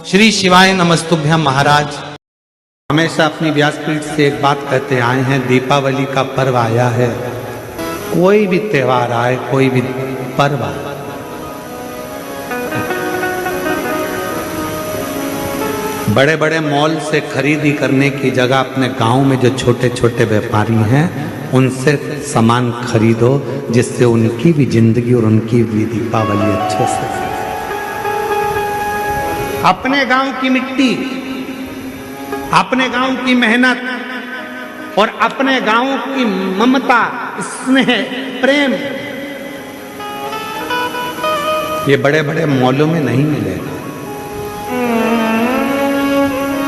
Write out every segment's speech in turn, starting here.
श्री शिवाय नमस्तुभ्यम महाराज हमेशा अपनी व्यासपीठ से एक बात कहते आए हैं, दीपावली का पर्व आया है। कोई भी त्योहार आए, कोई भी पर्व आए, बड़े बड़े मॉल से खरीदी करने की जगह अपने गांव में जो छोटे छोटे व्यापारी हैं उनसे सामान खरीदो, जिससे उनकी भी जिंदगी और उनकी भी दीपावली अच्छे से। अपने गांव की मिट्टी, अपने गांव की मेहनत और अपने गांव की ममता, स्नेह, प्रेम, ये बड़े बड़े मॉलों में नहीं मिलेगा।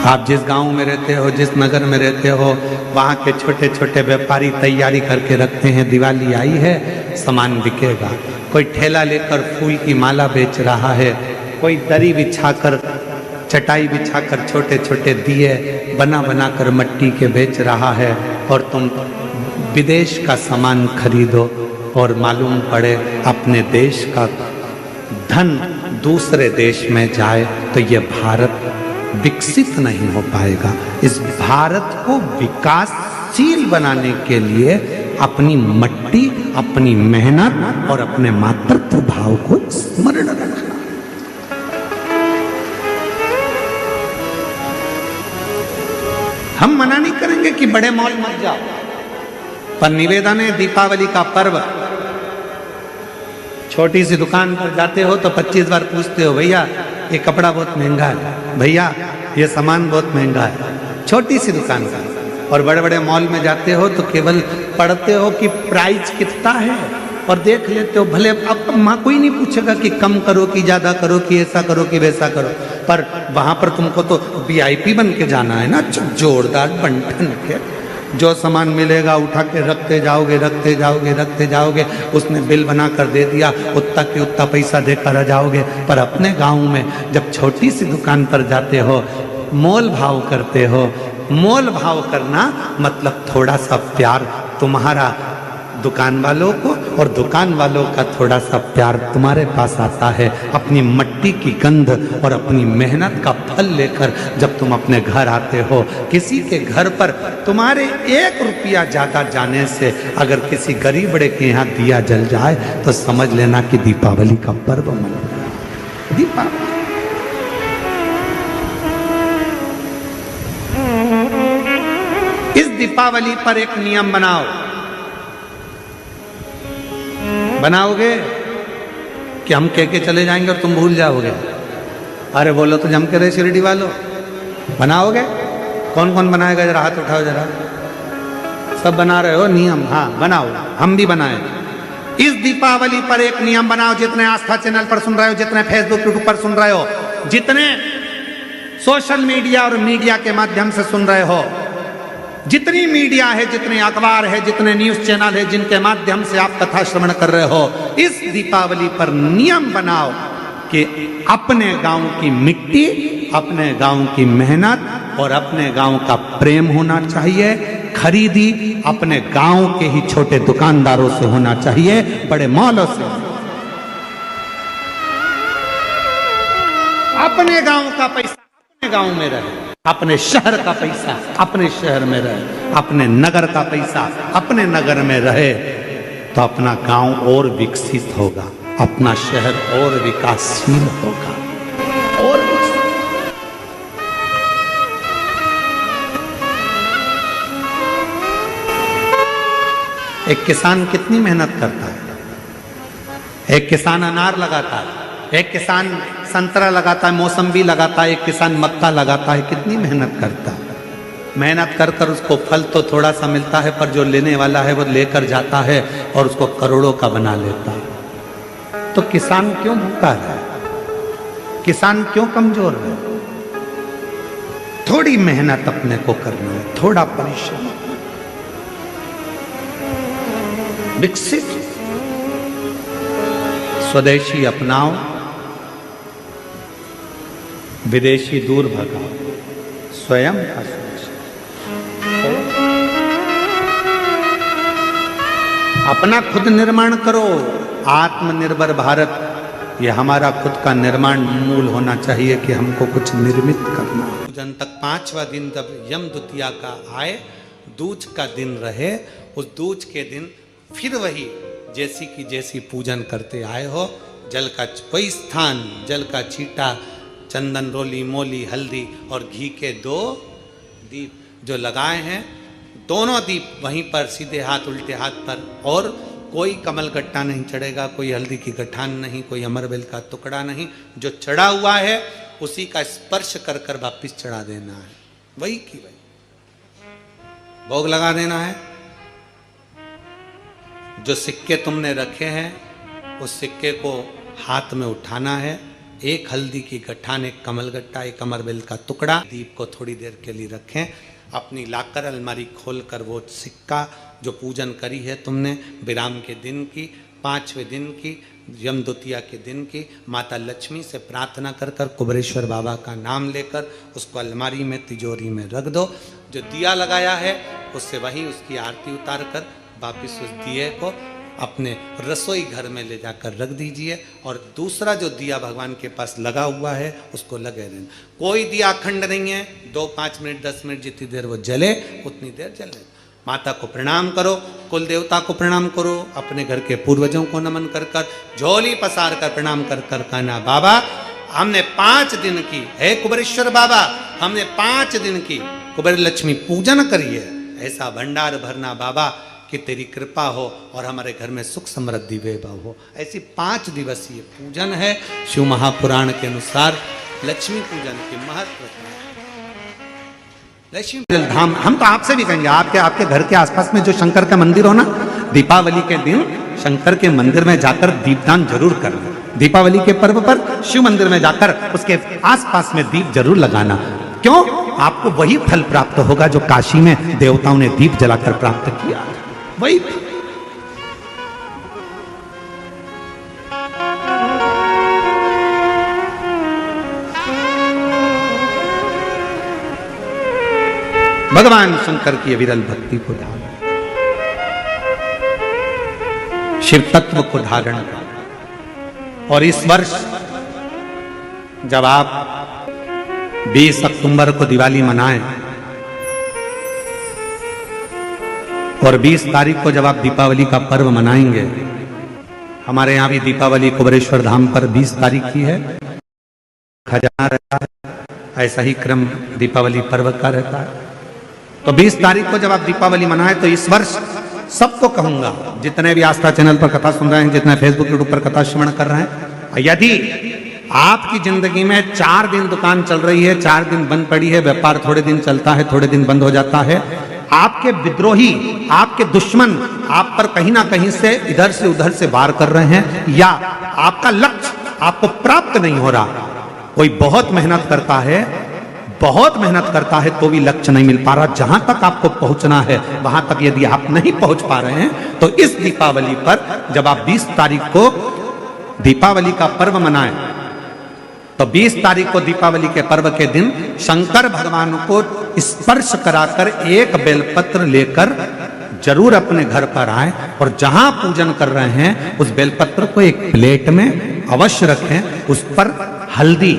आप जिस गांव में रहते हो, जिस नगर में रहते हो, वहां के छोटे छोटे व्यापारी तैयारी करके रखते हैं, दिवाली आई है, सामान बिकेगा। कोई ठेला लेकर फूल की माला बेच रहा है, कोई दरी बिछाकर, चटाई बिछाकर छोटे छोटे दिए बना बना कर मट्टी के बेच रहा है, और तुम विदेश का सामान खरीदो और मालूम पड़े अपने देश का धन दूसरे देश में जाए तो ये भारत विकसित नहीं हो पाएगा। इस भारत को विकासशील बनाने के लिए अपनी मट्टी, अपनी मेहनत और अपने मातृत्व भाव को स्मरण रखना। हम मना नहीं करेंगे कि बड़े मॉल मत जाओ, पर निवेदन है, दीपावली का पर्व, छोटी सी दुकान पर जाते हो तो 25 बार पूछते हो, भैया ये कपड़ा बहुत महंगा है, भैया ये सामान बहुत महंगा है, छोटी सी दुकान का। और बड़े बड़े मॉल में जाते हो तो केवल पढ़ते हो कि प्राइस कितना है और देख लेते हो, भले अब माँ कोई नहीं पूछेगा कि कम करो कि ज्यादा करो कि ऐसा करो कि वैसा करो, पर वहां पर तुमको तो VIP बन के जाना है ना, जोरदार बंठन के, जो सामान मिलेगा उठा के रखते जाओगे, रखते जाओगे, रखते जाओगे, उसने बिल बना कर दे दिया, उतना के उतना पैसा देकर आ जाओगे। पर अपने गांव में जब छोटी सी दुकान पर जाते हो, मोल भाव करते हो। मोल भाव करना मतलब थोड़ा सा प्यार तुम्हारा दुकान वालों को और दुकान वालों का थोड़ा सा प्यार तुम्हारे पास आता है। अपनी मट्टी की गंध और अपनी मेहनत का फल लेकर जब तुम अपने घर आते हो, किसी के घर पर तुम्हारे 1 रुपया ज्यादा जाने से अगर किसी गरीब बड़े के यहाँ दिया जल जाए तो समझ लेना कि दीपावली का पर्व मना रहा। दीपावली इस दीपावली पर एक नियम बनाओगे कि हम कह चले जाएंगे और तुम भूल जाओगे। अरे बोलो तो जम के रहे शिरडी वालों, बनाओगे? कौन कौन बनाएगा? जरा हाथ उठाओ जरा। सब बना रहे हो नियम? हाँ बनाओ, हम भी बनाए। इस दीपावली पर एक नियम बनाओ, जितने आस्था चैनल पर सुन रहे हो, जितने फेसबुक यूट्यूब पर सुन रहे हो, जितने सोशल मीडिया और मीडिया के माध्यम से सुन रहे हो, जितनी मीडिया है, जितने अखबार है, जितने न्यूज चैनल है, जिनके माध्यम से आप कथा श्रवण कर रहे हो, इस दीपावली पर नियम बनाओ कि अपने गांव की मिट्टी, अपने गांव की मेहनत और अपने गांव का प्रेम होना चाहिए। खरीदी अपने गांव के ही छोटे दुकानदारों से होना चाहिए, बड़े मॉलों से। अपने गांव का पैसा अपने गांव में रहे, अपने शहर का पैसा अपने शहर में रहे, अपने नगर का पैसा अपने नगर में रहे, तो अपना गांव और विकसित होगा, अपना शहर और विकासशील होगा। और एक किसान कितनी मेहनत करता है। एक किसान अनार लगाता है, एक किसान संतरा लगाता है, मौसम्बी लगाता है, एक किसान मक्का लगाता है, कितनी मेहनत करता है। मेहनत कर कर उसको फल तो थोड़ा सा मिलता है, पर जो लेने वाला है वो लेकर जाता है और उसको करोड़ों का बना लेता है। तो किसान क्यों भूखा है? किसान क्यों कमजोर है? थोड़ी मेहनत अपने को करना है, थोड़ा परिश्रम, विकसित स्वदेशी अपनाओ, विदेशी दूर भगाओ, स्वयं का अपना खुद निर्माण करो। आत्मनिर्भर भारत ये हमारा खुद का निर्माण मूल होना चाहिए कि हमको कुछ निर्मित करना। पूजन तक 5वां दिन जब यम द्वितीया का आए, दूज का दिन रहे, उस दूज के दिन फिर वही जैसी की जैसी पूजन करते आए हो, जल का वही स्थान, जल का छींटा, चंदन रोली मोली हल्दी और घी के 2 दीप जो लगाए हैं, दोनों दीप वहीं पर सीधे हाथ उल्टे हाथ पर, और कोई कमल गट्टा नहीं चढ़ेगा, कोई हल्दी की गठान नहीं, कोई अमरबेल का टुकड़ा नहीं, जो चढ़ा हुआ है उसी का स्पर्श कर कर वापिस चढ़ा देना है, वही की वही भोग लगा देना है। जो सिक्के तुमने रखे हैं उस सिक्के को हाथ में उठाना है, एक हल्दी की गठान, एक कमल गट्टा, एक अमरबेल का टुकड़ा, दीप को थोड़ी देर के लिए रखें, अपनी लाकर अलमारी खोलकर वो सिक्का जो पूजन करी है तुमने विराम के दिन की, 5वें दिन की, यम द्वितीया के दिन की, माता लक्ष्मी से प्रार्थना कर कर कुबेरेश्वर बाबा का नाम लेकर उसको अलमारी में तिजोरी में रख दो। जो दिया लगाया है उससे वही उसकी आरती उतार कर वापिस उस दिए को अपने रसोई घर में ले जाकर रख दीजिए, और दूसरा जो दिया भगवान के पास लगा हुआ है उसको लगे देना। कोई दिया अखंड नहीं है, 2, 5 मिनट 10 मिनट जितनी देर वो जले उतनी देर जले। माता को प्रणाम करो, कुल देवता को प्रणाम करो, अपने घर के पूर्वजों को नमन कर कर, झोली पसार कर प्रणाम कर कर कहना, बाबा हमने 5 दिन की, हे कुबेरेश्वर बाबा हमने 5 दिन की कुबेर लक्ष्मी पूजन करी है, ऐसा भंडार भरना बाबा कि तेरी कृपा हो और हमारे घर में सुख समृद्धि वैभव हो। ऐसी 5 दिवसीय पूजन है। शिव महापुराण के अनुसार लक्ष्मी पूजन की महत्व। लक्ष्मी धाम हम तो आपसे भी कहेंगे, आपके घर के आसपास में जो शंकर का मंदिर हो ना, दीपावली के दिन शंकर के मंदिर में जाकर दीपदान जरूर करना। दीपावली के पर्व पर शिव मंदिर में जाकर उसके आसपास में दीप जरूर लगाना। क्यों? आपको वही फल प्राप्त होगा जो काशी में देवताओं ने दीप जलाकर प्राप्त किया, वही। भगवान शंकर की विरल भक्ति को धारण, शिव तत्व को धारण कर। और इस वर्ष जब आप 20 अक्टूबर को दिवाली मनाएं और 20 तारीख को जब आप दीपावली का पर्व मनाएंगे, हमारे यहाँ भी दीपावली कुबेरेश्वर धाम पर 20 तारीख की है, खजाना रहता है, ऐसा ही क्रम दीपावली पर्व का रहता है। तो 20 तारीख को जब आप दीपावली मनाएं, तो इस वर्ष सबको कहूंगा, जितने भी आस्था चैनल पर कथा सुन रहे हैं, जितने फेसबुक यूट्यूब पर कथा श्रवण कर रहे हैं, यदि आपकी जिंदगी में 4 दिन दुकान चल रही है, 4 दिन बंद पड़ी है, व्यापार थोड़े दिन चलता है, थोड़े दिन बंद हो जाता है, आपके विद्रोही, आपके दुश्मन आप पर कहीं ना कहीं से इधर से उधर से वार कर रहे हैं, या आपका लक्ष्य आपको प्राप्त नहीं हो रहा, कोई बहुत मेहनत करता है तो भी लक्ष्य नहीं मिल पा रहा, जहां तक आपको पहुंचना है वहां तक यदि आप नहीं पहुंच पा रहे हैं, तो इस दीपावली पर जब आप 20 तारीख को दीपावली का पर्व मनाएं, तो 20 तारीख को दीपावली के पर्व के दिन शंकर भगवान को स्पर्श कराकर एक बेलपत्र लेकर जरूर अपने घर पर आए, और जहां पूजन कर रहे हैं उस बेलपत्र को एक प्लेट में अवश्य रखें, उस पर हल्दी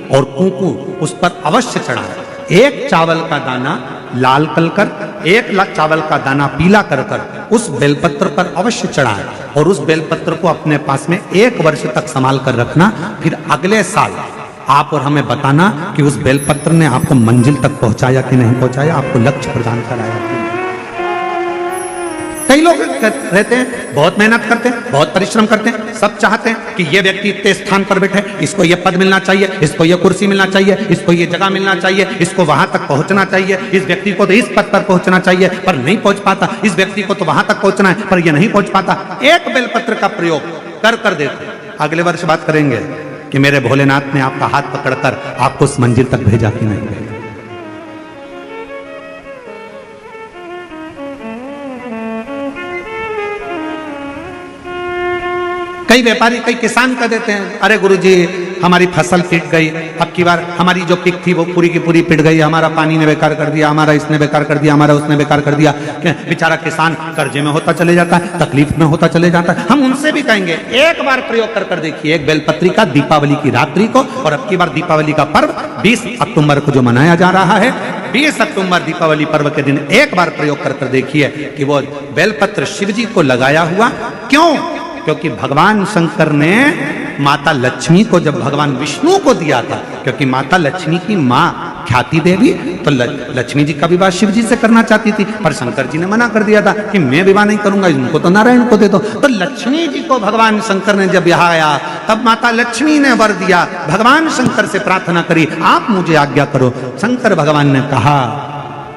और कुंकू उस पर अवश्य चढ़ाएं। एक चावल का दाना लाल कर, एक चावल का दाना पीला कर उस बेलपत्र पर अवश्य चढ़ाएं, और उस बेलपत्र को अपने पास में 1 वर्ष तक संभाल कर रखना। फिर अगले साल आप और हमें बताना कि उस बेलपत्र ने आपको मंजिल तक पहुंचाया कि नहीं पहुंचाया, आपको लक्ष्य प्रदान कराया कि नहीं। कई लोग रहते हैं, बहुत मेहनत करते हैं, बहुत परिश्रम करते हैं, सब चाहते हैं कि ये व्यक्ति इतने स्थान पर बैठे, इसको ये पद मिलना चाहिए, इसको ये कुर्सी मिलना चाहिए, इसको ये जगह मिलना चाहिए, इसको वहां तक पहुंचना चाहिए, इस व्यक्ति को तो इस पद पर पहुंचना चाहिए पर नहीं पहुंच पाता, इस व्यक्ति को तो वहां तक पहुंचना है पर ये नहीं पहुंच पाता। एक बेलपत्र का प्रयोग कर देते। अगले वर्ष बात करेंगे कि मेरे भोलेनाथ ने आपका हाथ पकड़कर आपको उस मंजिल तक भेजा कि नहीं भेजा। कई व्यापारी, कई किसान कह देते हैं, अरे गुरुजी हमारी फसल पिट गई, अब की बार हमारी जो पिक थी वो पूरी की पूरी पिट गई, हमारा पानी ने बेकार कर दिया, हमारा इसने बेकार कर दिया, हमारा उसने बेकार कर दिया। बेचारा किसान कर्जे में होता चले जाता है, तकलीफ में होता चले जाता है। हम उनसे भी कहेंगे एक बार प्रयोग कर देखिए, एक बेलपत्री का दीपावली की रात्रि को, और अब की बार दीपावली का पर्व 20 अक्टूबर को जो मनाया जा रहा है, 20 अक्टूबर दीपावली पर्व के दिन एक बार प्रयोग कर देखिए कि वो बेलपत्र शिव जी को लगाया हुआ। क्यों? क्योंकि भगवान शंकर ने माता लक्ष्मी को जब भगवान विष्णु को दिया था, क्योंकि माता लक्ष्मी की माँ ख्याति देवी तो लक्ष्मी जी का विवाह शिव जी से करना चाहती थी, पर शंकर जी ने मना कर दिया था कि मैं विवाह नहीं करूंगा, इनको तो नारायण को दे दो। तो लक्ष्मी जी को भगवान शंकर ने जब ब्याह आया, तब माता लक्ष्मी ने वर दिया, भगवान शंकर से प्रार्थना करी, आप मुझे आज्ञा करो। शंकर भगवान ने कहा,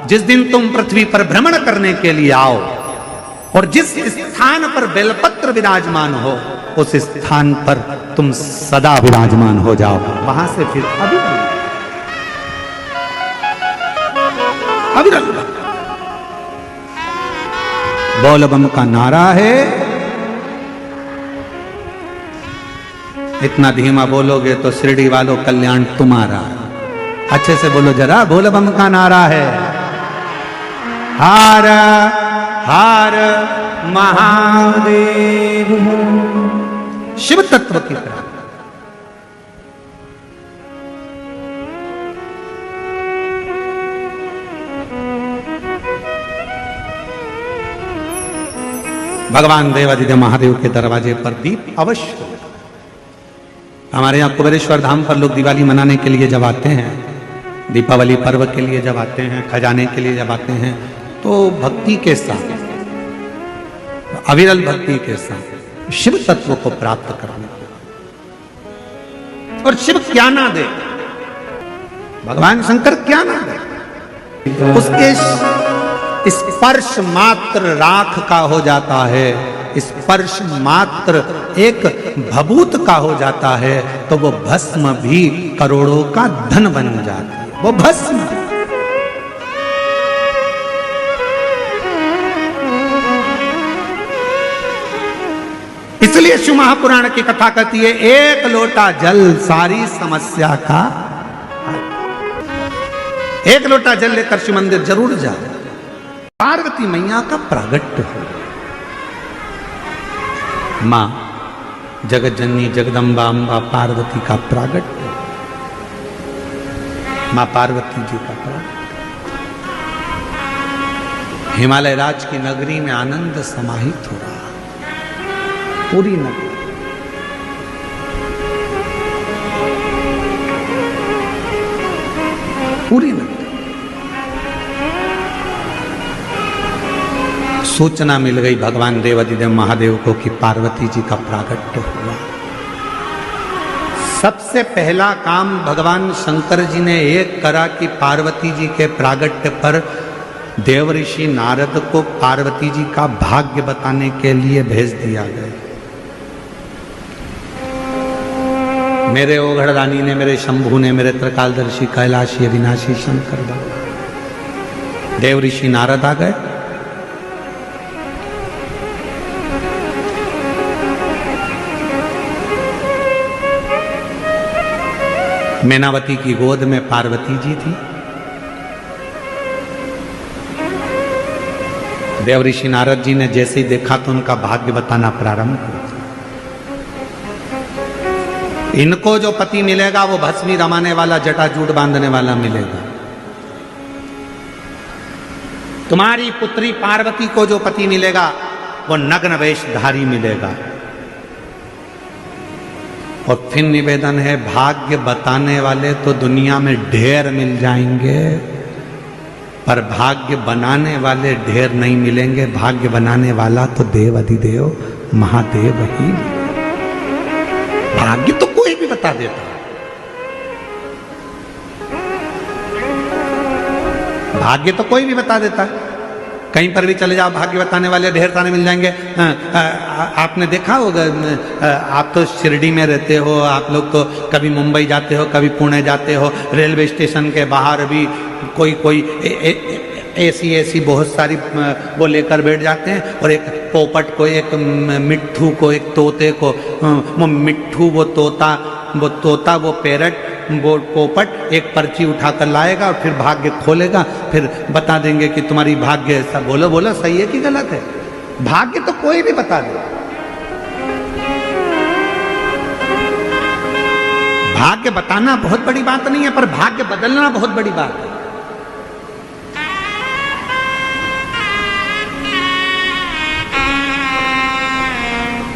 जिस दिन तुम पृथ्वी पर भ्रमण करने के लिए आओ और जिस स्थान पर बेलपत्र विराजमान हो, उस स्थान पर तुम सदा विराजमान हो जाओ। वहां से फिर अविरल बोल बम का नारा है। इतना धीमा बोलोगे तो शिरडी वालों कल्याण तुम्हारा। अच्छे से बोलो जरा, बोल बम का नारा है। हार हार महादेव शिव तत्व की तरह। भगवान देवादिदेव महादेव के दरवाजे पर दीप अवश्य। हमारे यहाँ कुबेरेश्वर धाम पर लोग दिवाली मनाने के लिए जब आते हैं, दीपावली पर्व के लिए जब आते हैं, खजाने के लिए जब आते हैं, तो भक्ति के साथ, अविरल भक्ति के साथ शिव तत्व को प्राप्त करने। और शिव क्या ना दे, भगवान शंकर क्या ना दे, उसके स्पर्श मात्र राख का हो जाता है, स्पर्श मात्र एक भभूत का हो जाता है, तो वो भस्म भी करोड़ों का धन बन जाती है। वो भस्म इसलिए शिव महापुराण की कथा कहती है, एक लोटा जल सारी समस्या का। एक लोटा जल लेकर शिव मंदिर जरूर जाओ। पार्वती मैया का प्रागट्य हो, मां जगत जननी जगदम्बा अम्बा पार्वती का प्रागट्य, मां पार्वती जी का प्रागट्य। हिमालय राज की नगरी में आनंद समाहित हो रहा, पूरी नगरी। पूरी नगरी सूचना मिल गई भगवान देवादिदेव महादेव को कि पार्वती जी का प्रागट्य हुआ। सबसे पहला काम भगवान शंकर जी ने एक करा कि पार्वती जी के प्रागट्य पर देव ऋषि नारद को पार्वती जी का भाग्य बताने के लिए भेज दिया गया। मेरे ओघड़दानी ने, मेरे शंभू ने, मेरे त्रिकालदर्शी कैलाशी अविनाशी शंकर भगवान देव ऋषि नारद आ गए। मैनावती की गोद में पार्वती जी थी। देव ऋषि नारद जी ने जैसे ही देखा तो उनका भाग्य बताना प्रारंभ किया। इनको जो पति मिलेगा वो भस्मी रमाने वाला, जटाजूट बांधने वाला मिलेगा। तुम्हारी पुत्री पार्वती को जो पति मिलेगा वो नग्न वेशधारी मिलेगा। और फिर निवेदन है, भाग्य बताने वाले तो दुनिया में ढेर मिल जाएंगे, पर भाग्य बनाने वाले ढेर नहीं मिलेंगे। भाग्य बनाने वाला तो देव अधिदेव महादेव ही। भाग्य तो कोई भी बता देता, भाग्य तो कोई भी बता देता है। कहीं पर भी चले जाओ, भाग्य बताने वाले ढेर सारे मिल जाएंगे। आपने देखा होगा, आप तो शिरडी में रहते हो, आप लोग तो कभी मुंबई जाते हो, कभी पुणे जाते हो, रेलवे स्टेशन के बाहर भी कोई ऐसी बहुत सारी वो लेकर बैठ जाते हैं, और एक पोपट को, एक मिट्ठू को, एक तोते को, वो मिट्ठू वो तोता वो तोता, वो पैरट, वो पोपट एक पर्ची उठाकर लाएगा और फिर भाग्य खोलेगा, फिर बता देंगे कि तुम्हारी भाग्य ऐसा। बोलो बोलो, सही है कि गलत है? भाग्य तो कोई भी बता दे। भाग्य बताना बहुत बड़ी बात नहीं है, पर भाग्य बदलना बहुत बड़ी बात है।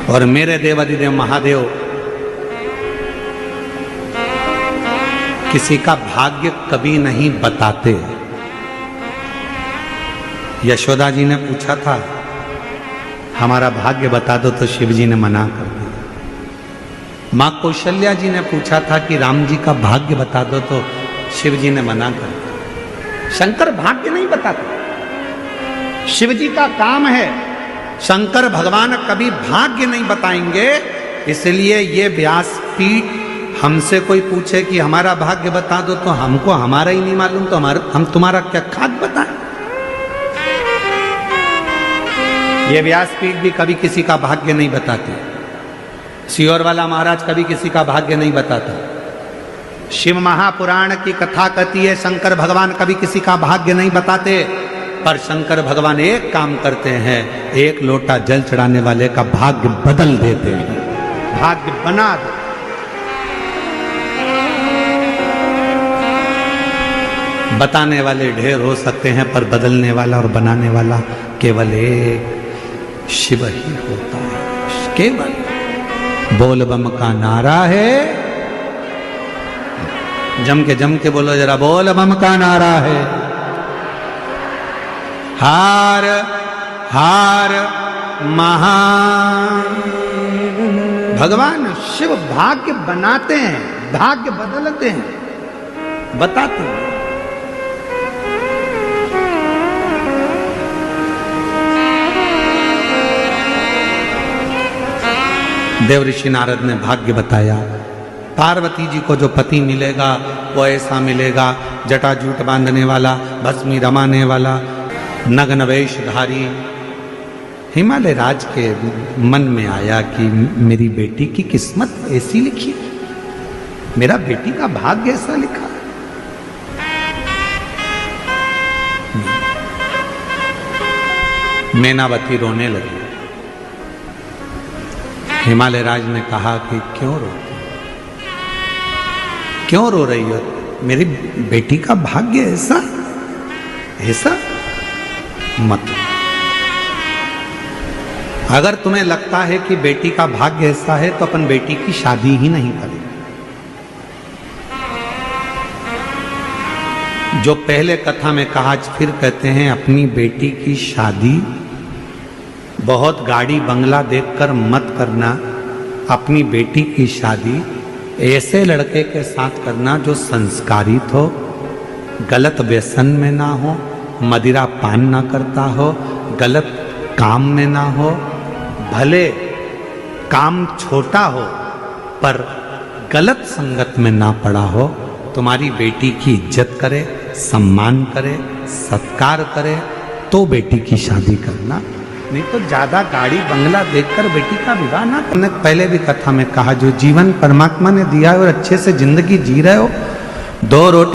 और मेरे देवाधिदेव महादेव किसी का भाग्य कभी नहीं बताते। यशोदा जी ने पूछा था हमारा भाग्य बता दो, तो शिव जी ने मना कर दिया। मां कौशल्या जी ने पूछा था कि राम जी का भाग्य बता दो, तो शिव जी ने मना कर दिया। शंकर भाग्य नहीं बताते, शिव जी का काम है। शंकर भगवान कभी भाग्य नहीं बताएंगे। इसलिए ये व्यासपीठ हमसे कोई पूछे कि हमारा भाग्य बता दो, तो हमको हमारा ही नहीं मालूम, तो हम तुम्हारा क्या खाक बताएं? ये व्यासपीठ भी कभी किसी का भाग्य नहीं बताते। सियोर वाला महाराज कभी किसी का भाग्य नहीं बताता। शिव महापुराण की कथा कहती है शंकर भगवान कभी किसी का भाग्य नहीं बताते, पर शंकर भगवान एक काम करते हैं, एक लोटा जल चढ़ाने वाले का भाग्य बदल देते हैं, भाग्य बना दे। बताने वाले ढेर हो सकते हैं, पर बदलने वाला और बनाने वाला केवल एक शिव ही होता है। केवल बोल बम का नारा है। जम के बोलो जरा, बोल बम का नारा है। हार हार महान। भगवान शिव भाग्य बनाते हैं, भाग्य बदलते हैं, बताते हैं। देव ऋषि नारद ने भाग्य बताया। पार्वती जी को जो पति मिलेगा वो ऐसा मिलेगा, जटाजूट बांधने वाला, भस्मी रमाने वाला, नग्न वेशधारी। हिमालय राज के मन में आया कि मेरी बेटी की किस्मत ऐसी लिखी, मेरा बेटी का भाग्य ऐसा लिखा। मैनावती रोने लगी। हिमालय राज ने कहा कि क्यों रोती, क्यों रो रही हो? मेरी बेटी का भाग्य ऐसा ऐसा मत। अगर तुम्हें लगता है कि बेटी का भाग्य ऐसा है, तो अपन बेटी की शादी ही नहीं करें। जो पहले कथा में कहा, फिर कहते हैं, अपनी बेटी की शादी बहुत गाड़ी बंगला देखकर मत करना। अपनी बेटी की शादी ऐसे लड़के के साथ करना जो संस्कारित हो, गलत व्यसन में ना हो, मदिरा पान ना करता हो, गलत काम में ना हो। भले काम छोटा हो पर गलत संगत में ना पड़ा हो। तुम्हारी बेटी की इज्जत करे, सम्मान करे, सत्कार करे, तो बेटी की शादी करना। नहीं तो ज्यादा गाड़ी बंगला देखकर बेटी का विवाह ना करना। पहले भी कथा में कहा, जो जीवन परमात्मा ने दिया है और अच्छे से जिंदगी जी रहे हो, 2 रोटी